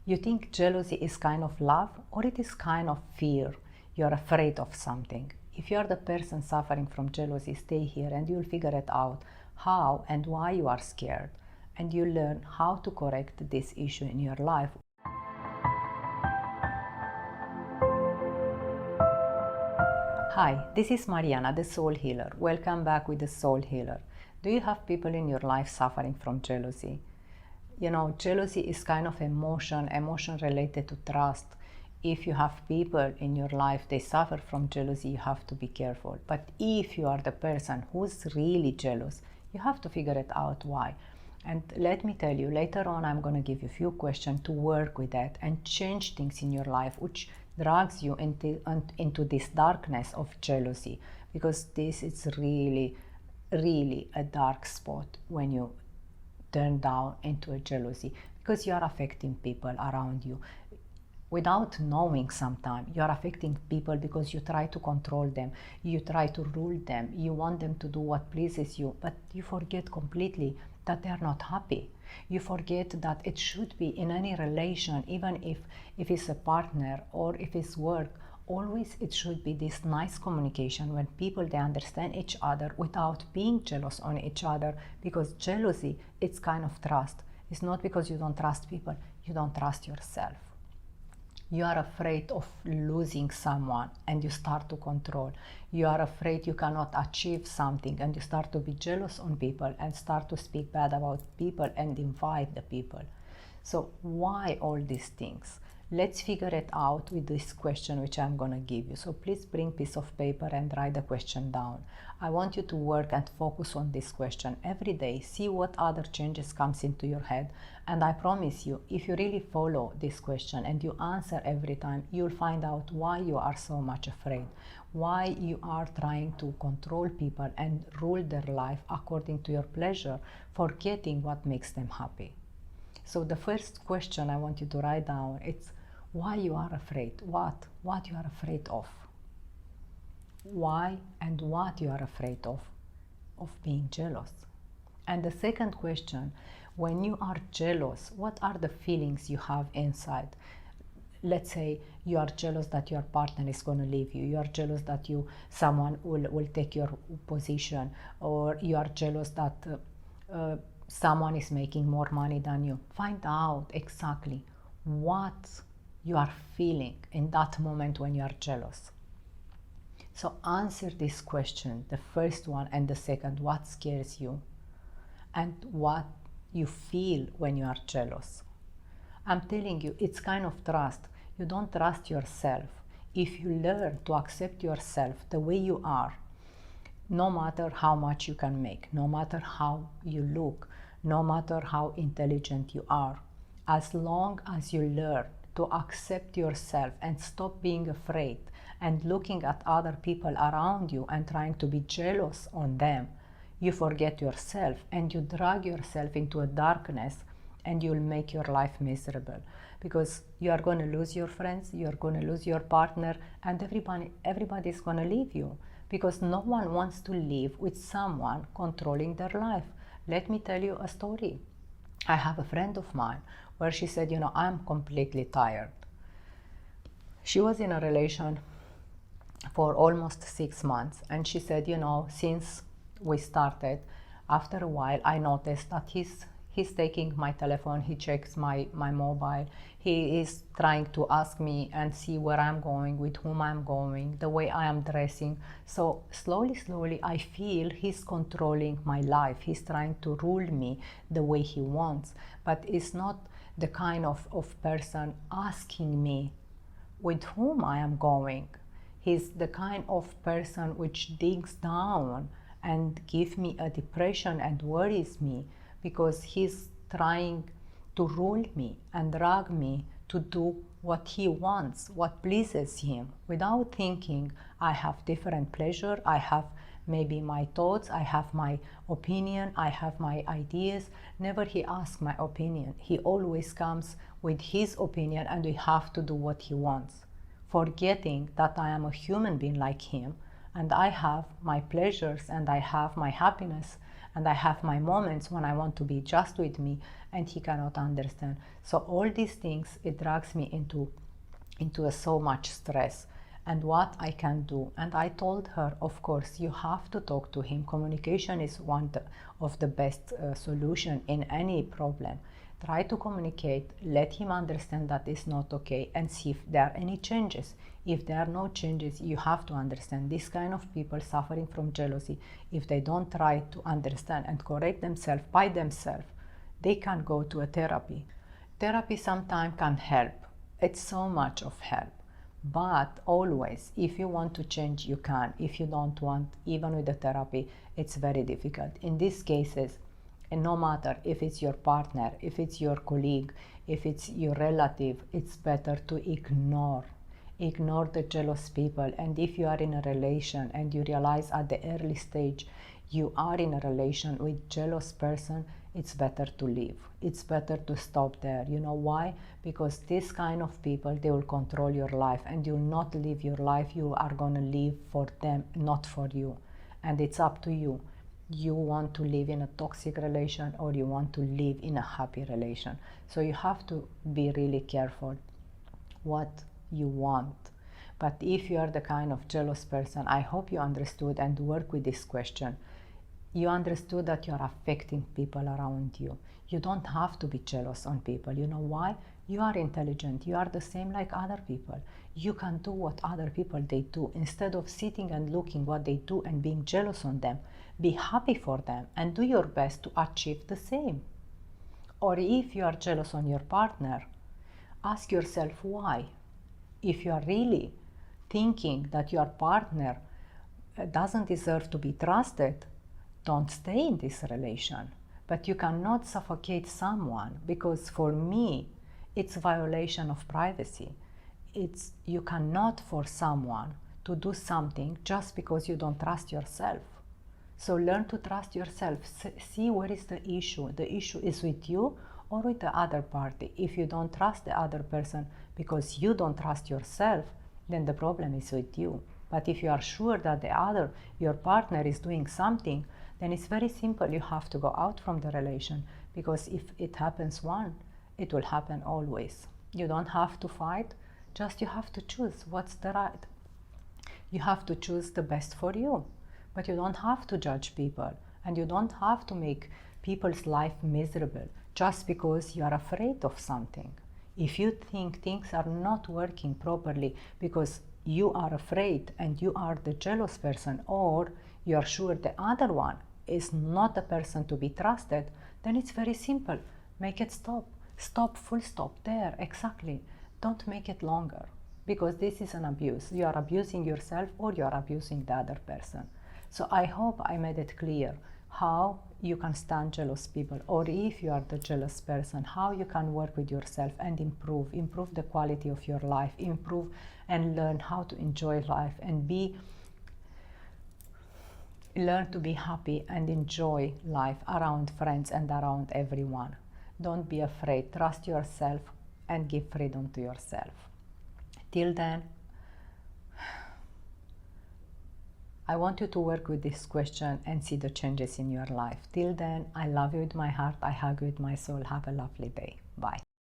You think jealousy is kind of love or it is kind of fear. You're afraid of something. If you're the person suffering from jealousy, stay here and you'll figure it out how and why you are scared. And you'll learn how to correct this issue in your life. Hi, this is Mariana, the Soul Healer. Welcome back with the Soul Healer. Do you have people in your life suffering from jealousy? You know, jealousy is kind of emotion related to trust. If you have people in your life, they suffer from jealousy, you have to be careful. But if you are the person who's really jealous, you have to figure it out why. And let me tell you, later on I'm going to give you a few questions to work with that and change things in your life which drags you into this darkness of jealousy, because this is really a dark spot when you turn down into a jealousy, because you are affecting people around you without knowing. Sometimes you are affecting people because you try to control them, you try to rule them, you want them to do what pleases you, but you forget completely that they are not happy. You forget that it should be in any relation, even if it's a partner or if it's work, always it should be this nice communication when people, they understand each other without being jealous on each other, because jealousy, it's kind of trust. It's not because you don't trust people, you don't trust yourself. You are afraid of losing someone and you start to control. You are afraid you cannot achieve something and you start to be jealous on people and start to speak bad about people and invite the people. So why all these things? Let's figure it out with this question which I'm going to give you. So please bring a piece of paper and write the question down. I want you to work and focus on this question every day. See what other changes comes into your head. And I promise you, if you really follow this question and you answer every time, you'll find out why you are so much afraid. Why you are trying to control people and rule their life according to your pleasure, forgetting what makes them happy. So the first question I want you to write down, it's why you are afraid, what you are afraid of. Why and what you are afraid of being jealous. And the second question, when you are jealous, what are the feelings you have inside? Let's say you are jealous that your partner is going to leave you. You are jealous that someone will take your position, or you are jealous that someone is making more money than you. Find out exactly what you are feeling in that moment when you are jealous. So answer this question, the first one and the second, what scares you and what you feel when you are jealous. I'm telling you, it's kind of trust. You don't trust yourself. If you learn to accept yourself the way you are, no matter how much you can make, no matter how you look, no matter how intelligent you are, as long as you learn to accept yourself and stop being afraid and looking at other people around you and trying to be jealous on them, you forget yourself and you drag yourself into a darkness, and you'll make your life miserable, because you are going to lose your friends, you are going to lose your partner, and everybody is going to leave you, because no one wants to live with someone controlling their life. Let me tell you a story. I have a friend of mine where she said, you know, I'm completely tired. She was in a relation for almost 6 months, and she said, you know, since we started, after a while I noticed that he's taking my telephone, he checks my mobile, he is trying to ask me and see where I'm going, with whom I'm going, the way I am dressing. So slowly I feel he's controlling my life. He's trying to rule me the way he wants, but it's not the kind of person asking me with whom I am going. He's the kind of person which digs down and gives me a depression and worries me, because he's trying to rule me and drag me to do what he wants, what pleases him, without thinking I have different pleasure, I have maybe my thoughts, I have my opinion, I have my ideas. Never he asks my opinion. He always comes with his opinion and we have to do what he wants, forgetting that I am a human being like him and I have my pleasures and I have my happiness and I have my moments when I want to be just with me and he cannot understand. So all these things, it drags me into so much stress. And what I can do, and I told her, of course, you have to talk to him. Communication is one of the best solution in any problem. Try to communicate, let him understand that it's not okay, and see if there are any changes. If there are no changes, you have to understand this kind of people suffering from jealousy. If they don't try to understand and correct themselves by themselves, they can go to a therapy. Therapy sometimes can help. It's so much of help. But always, if you want to change, you can. If you don't want, even with the therapy, it's very difficult. In these cases, and no matter if it's your partner, if it's your colleague, if it's your relative, it's better to ignore the jealous people. And if you are in a relation and you realize at the early stage you are in a relation with jealous person, it's better to leave. It's better to stop there. You know why? Because this kind of people, they will control your life, and you'll not live your life. You are going to live for them, not for you. And it's up to you. You want to live in a toxic relation or you want to live in a happy relation. So you have to be really careful what you want. But if you are the kind of jealous person, I hope you understood and work with this question. You understood that you are affecting people around you. You don't have to be jealous on people. You know why? You are intelligent. You are the same like other people. You can do what other people they do. Instead of sitting and looking what they do and being jealous on them, be happy for them and do your best to achieve the same. Or if you are jealous on your partner, ask yourself why. If you are really thinking that your partner doesn't deserve to be trusted, don't stay in this relation. But you cannot suffocate someone, because for me, it's violation of privacy. You cannot force someone to do something just because you don't trust yourself. So learn to trust yourself. See where is the issue. The issue is with you or with the other party. If you don't trust the other person because you don't trust yourself, then the problem is with you. But if you are sure that your partner is doing something, then it's very simple. You have to go out from the relation, because if it happens once, it will happen always. You don't have to fight, just you have to choose what's the right. You have to choose the best for you, but you don't have to judge people, and you don't have to make people's life miserable just because you are afraid of something. If you think things are not working properly because you are afraid and you are the jealous person, or you are sure the other one is not the person to be trusted, then it's very simple. Make it stop. Stop, full stop, there, exactly. Don't make it longer, because this is an abuse. You are abusing yourself or you are abusing the other person. So I hope I made it clear how you can stand jealous people, or if you are the jealous person, how you can work with yourself and improve the quality of your life, improve and learn how to enjoy life and learn to be happy and enjoy life around friends and around everyone. Don't be afraid. Trust yourself and give freedom to yourself. Till then, I want you to work with this question and see the changes in your life. Till then, I love you with my heart. I hug you with my soul. Have a lovely day. Bye.